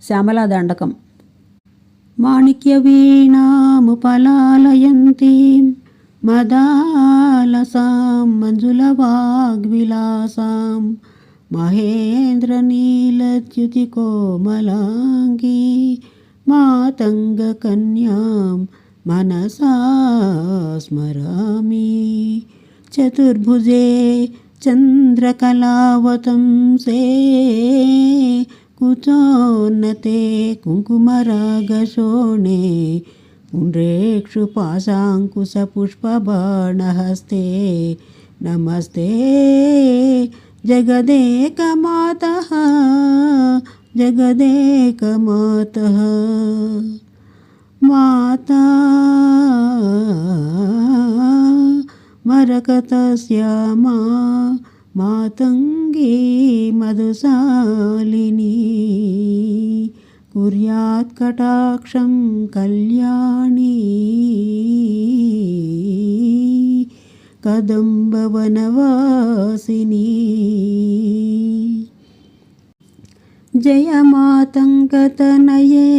శ్యామలా దండకం. మాణిక్యవీణాముపలాలయంతీం మదాలసాం మంజులవాగ్విలాసాం మహేంద్రనీలద్యుతికోమలాంగీ మాతంగకన్యాం మనసా స్మరామి. చతుర్భుజే చంద్రకళావతంసే కుచోన్నతే కుంకుమరాగశోణే పుండ్రేక్షుపాశాంకుశపుష్పబాణహస్తే నమస్తే జగదేకమాతః జగదేకమాతః. మాతా మరకతశ్యామా మాతంగీ మధుశాలిని కుర్యాత్ కటాక్షం కళ్యాణి కదంబవనవాసిని. జయ మాతంగతనయే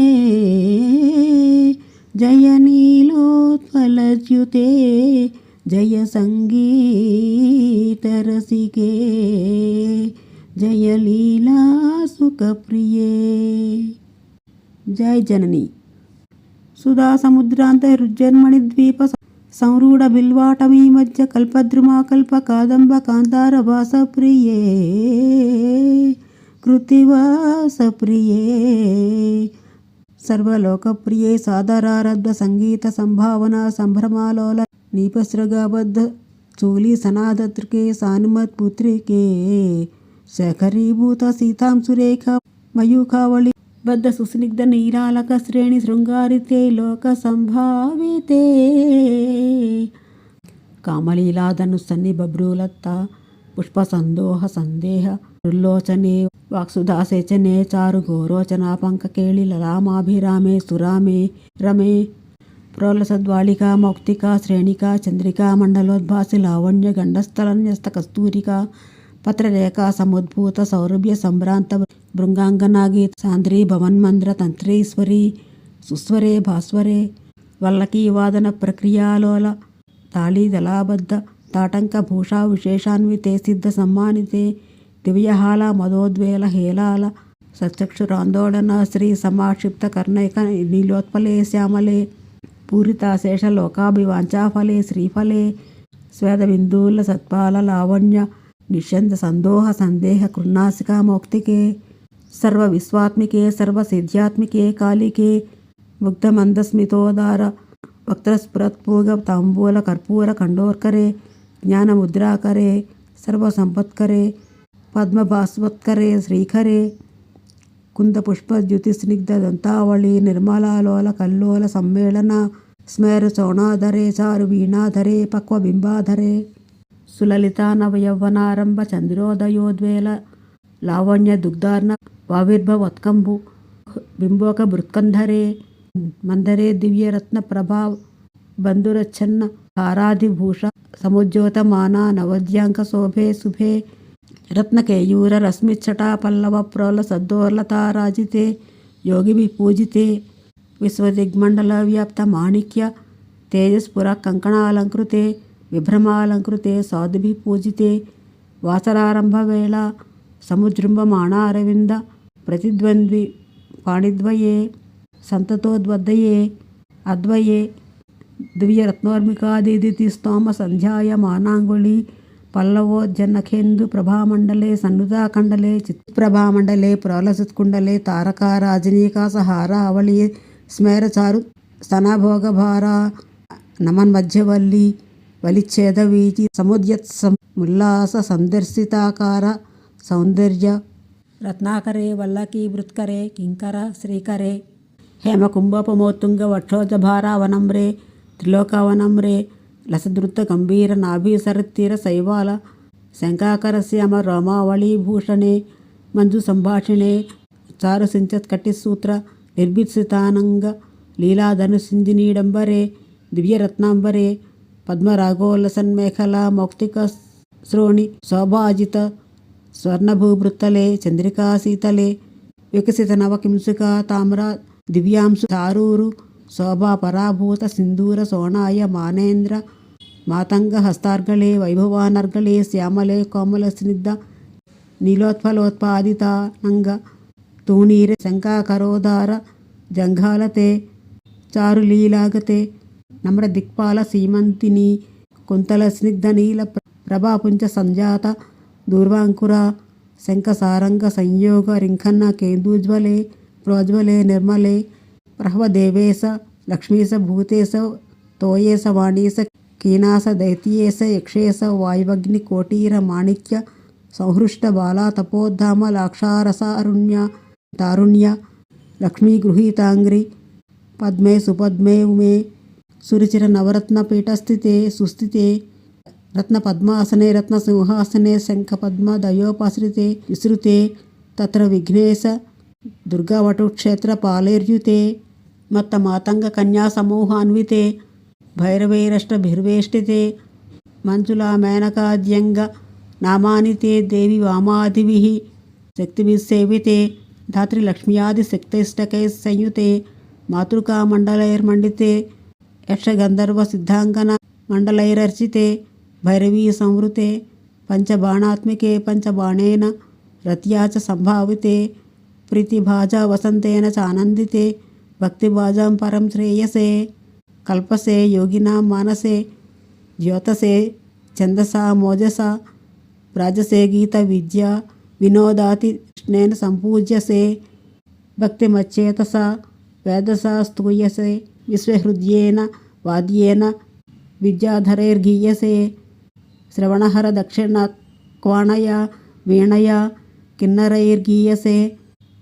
జయ నీలోత్పలద్యుతే జయ సంగీతరసికే జయ లీలా సుఖప్రియే. జయ జనని. సుధా సముద్రాంత హృజ్జన్మణి ద్వీప సంరూఢ బిల్వాటమీ మధ్య కల్పద్రుమా కల్ప కాదంబ కాంతార వాస ప్రియే కృతివాస ప్రియే సర్వలోకప్రియే సాదరారబ్ధ సంగీత సంభావన సంభ్రమాలోల నీపస్రగాబద్ధ చూలి సనాదత్రికే సానుమత్ పుత్రికే శఖరీభూత సీతాం సురేఖ మయూఖావళి బద్ధ సుస్నిగ్ధ నీరాలక శ్రేణి శృంగారితే లోక సంభావితే కామలీలాధను సన్ని బభ్రూలత్త పుష్ప సందోహ సందేహ రుల్లోచనే వాక్సుధాసేచనే చారు గోరోచనా పంకకేళి లలామాభిరామే సురామే రమే ప్రోలసద్వాళికా మౌక్తికా శ్రేణికా చంద్రికా మండలోద్భాసి లావణ్య గండస్థలన్యస్త కస్తూరికా పత్రరేఖా సముద్భూత సౌరభ్య సంభ్రాంత భృంగాంగనాగీ సాంద్రీ భవన్మంద్ర తంత్రీశ్వరీ సుస్వరే భాస్వరే వల్లకీవాదన ప్రక్రియాలోల తాళీదలాబద్ధ తాటంక భూషా విశేషాన్వితే సిద్ధ సమ్మానితే దివ్యహాల మదోద్వేల హేలాల సచక్షురాందోళన శ్రీ సమాక్షిప్త కర్ణైక నీలోత్పలే శ్యామలే పూరితాశేష లోకాభివాంఛాఫలే శ్రీఫలే స్వేదబిందూల సత్పాల లావణ్య నిశ్చంద సందోహ సందేహ కృన్నాసికా మౌక్తికే సర్వ విశ్వాత్మికే సర్వసిద్ధ్యాత్మికే కాళికే ముగ్ధమందస్మితోదార వక్త్రస్ఫురత్పూగ తాంబూల కర్పూర ఖండోర్కరే జ్ఞానముద్రాకరే సర్వసంపత్కరే పద్మభాస్వత్కరే శ్రీకరే కుందపుష్పద్యుతిస్నిగ్ధ దంతావళి నిర్మలాలోల కల్లోల సమ్మేళన స్మేరు చౌణాధరే చారు వీణాధరే పక్వబింబాధరే సులలితా నవయౌవనారంభ చంద్రోదయోద్వేల లావణ్య దుగ్ధార్ణ వావిర్భవత్కంబు బింబోక బృత్కంధరే మందరే దివ్యరత్న ప్రభా బంధురచ్ఛన్న హారాధిభూష సముజ్యోతమానా నవద్యాంక శోభే శుభే రత్నకేయూర రశ్మిచ్చటా పల్లవ ప్రోల సద్దోర్లతారాజితే యోగిభి పూజితే విశ్వదిగ్మండల వ్యాప్త మాణిక్య తేజస్పుర కంకణాలంకృతే విభ్రమాలంకృతే సాధుభి పూజితే వాసరారంభవేళ సముజృంభమాణారవింద ప్రతిద్వంద్వి పాణిద్వయే సంతతోద్వద్దయే అద్వయే దివ్యరత్నోర్మికాదిదితి స్తోమ సంధ్యాయమానాంగుళి పల్లవోజ్జన్నఖేందు ప్రభామండలే సన్నుతాఖండలే చిత్ప్రభామండలే ప్రోలసత్కుండలే తారకా రాజనీకాసహార అవళి స్మేరచారు స్తనభోగభార నమన్మధ్యవల్లి వలిచ్ఛేదవీచి సముద్యత్సం ఉల్లాస సందర్శితాకార సౌందర్య రత్నాకరే వల్లకీ వృత్కరే కింకర శ్రీకరే హేమకుంభోపమోత్తుంగ వక్షోజభారావనమ్రే త్రిలోకావనమ్రే లసదృత గంభీర నాభీసరత్తీర శైవాల శంకాకరశ్యామ రోమావళీభూషణే మంజు సంభాషిణే చారు సించత్కటిసూత్ర నిర్భిత్సితానంగ లీలాధనుసింజినీడంబరే దివ్యరత్నాంబరే పద్మరాగోల్లసన్మేఖలా మౌక్తిక శ్రోణి శోభాజిత స్వర్ణభూభృత్తలే చంద్రికాశీతలే వికసిత నవకింసుక తామ్ర దివ్యాంశు చారూరు శోభా పరాభూత సింధూర సోనాయ మానేంద్ర మాతంగ హస్తార్గళే వైభవానర్గళే శ్యామలే కోమల స్నిగ్ధ నీలోత్ఫలోత్పాదితానంగ తూణీరే శంకాకరోదార జంఘాలతే చారులీలాగతే నమ్ర దిక్పాల సీమంతిని కుంతల స్నిగ్ధ నీల ప్రభాపుంజ సంజాత దూర్వాంకుర శంఖసారంగ సంయోగ రింఖన్న కేందూజ్వలే ప్రోజ్వలే నిర్మలే ప్రహ్వదేవేశ లక్ష్మీశ భూతేశ తోయేశ వాణీశ కీనాస దైత్యేశ యక్షేశ వాయువగ్ని కోటీర మాణిక్య సంహృష్ట బాలా తపోద్ధామ లాక్షారసారుణ్య తారుణ్య లక్ష్మీ గృహీతాంగ్రి పద్మే సుపద్మే ఉమే సురుచిర నవరత్న పీఠస్థితే సుస్థితే రత్న పద్మాసనే రత్న సింహాసనే శంఖ పద్మ దయోపసృతే విసృతే తత్ర విఘ్నేశ దుర్గావటుక్షేత్ర పాలేర్యుతే మత్త మాతంగ కన్యా సమూహాన్వితే భైరవైరష్టభిర్వేష్టితే మంజులా మేనకాద్యంగ నామానితే దేవి వామాదిభిః శక్తిభిస్సేవితే ధాత్రి లక్ష్మ్యాది శక్తైష్టకైః సంయుతే మాతృకామండలైర్మండితే యక్షగంధర్వ సిద్ధాంగన మండలైరర్చితే భైరవీ సంవృతే పంచబాణాత్మికే పంచబాణేన రత్యా చ సంభావితే ప్రీతిభాజా వసంతేన చానందితే భక్తిభాజాం పరం శ్రేయసే కల్పసే యోగినాం మానసే జ్యోతసే ఛందసా మోజసా రాజసే గీత విద్యా వినోదాతి కృష్ణేన సంపూజ్యసే భక్తిమచ్చేతసా వేదసా స్తూయసే విశ్వహృద్యేన వాద్యేన విద్యాధరైర్గీయసే శ్రవణహర దక్షిణ క్వాణయ వీణయ కిన్నరైర్గీయసే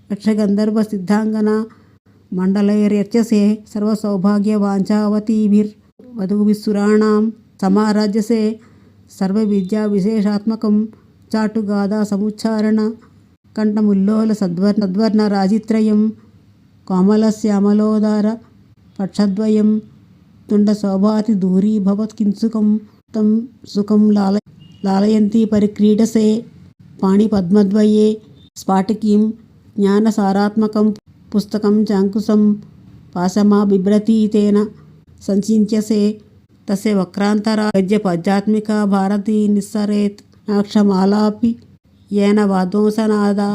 యక్షగంధర్వ సిద్ధాంగన మండలైర్యర్చసే సర్వసౌభాగ్యవాంఛావతీభిర్వధూభిస్సురాణాం సమారాజ్యసే సర్వవిద్యావిశేషాత్మకం చాటుగాథా సముచ్చారణ కంఠముల్లోల సద్వర్ణ రాజిత్రయం కోమలశ్యామలోదార పక్షద్వయం తుండశోభాతి దూరీభవత్ కింసుకం తం సుఖం లాలయంతి పరిక్రీడసే పాణిపద్మద్వయే స్ఫాటికీం జ్ఞానసారాత్మకం పుస్తకం చాంకుశం పాశమా బిభ్రతీతేన సంచింత్యసే తస్య వక్రాంతరా గద్యపద్యాత్మికా భారతీ నిస్సరేత్ నాక్షమాలాపి येन वाद्वंसनादा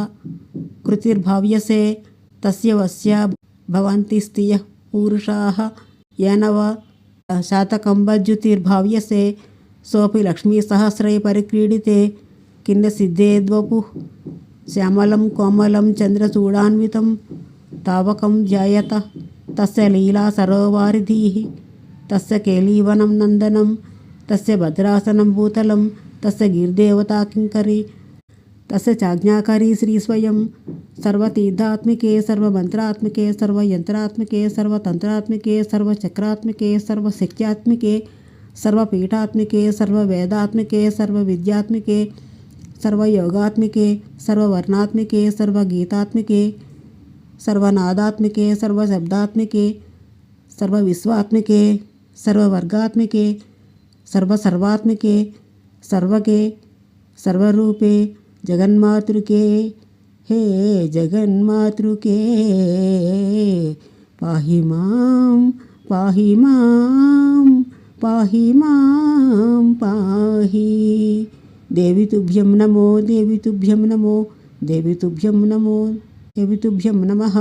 कृतिर्भाव्यसे तस्य वस्या भवन्ति स्त्रियः पुरुषाः येन वा शातकम्बज्युतिर्भाव्यसे सोऽपि लक्ष्मीसहस्रै परिक्रीडिते किन्न सिद्धेद्वपुः श्यामलं कोमलं चन्द्रचूडान्वितं तावकं ध्यायत तस्य लीला सरोवारिधिः तस्य केलीवनं नन्दनं तस्य भद्रासनं भूतलं तस्य गिर्देवता किङ्करी तस्य चाज्ञाकारी श्रीस्वयं सर्वतीर्थात्मिके सर्वमन्त्रात्मिके सर्वयन्त्रात्मिके सर्वतन्त्रात्मिके सर्वचक्रात्मिके सर्वशक्त्यात्मिके सर्वपीठात्मिके सर्ववेदात्मिके सर्वविद्यात्मिके सर्वयोगात्मिके सर्ववर्णात्मिके सर्वगीतात्मिके सर्वनादात्मिके सर्वशब्दात्मिके सर्वविश्वात्मिके सर्ववर्गात्मिके सर्वसर्वात्मिके सर्वके सर्वरूपे जगन्मातृके हे जगन्मातृके पाहि मां पाहि मां पाहि मां पाहि देवी तुभ्यं नमो देवी तुभ्यं नमो देवी तुभ्यं नमो देवी तुभ्यं नमः।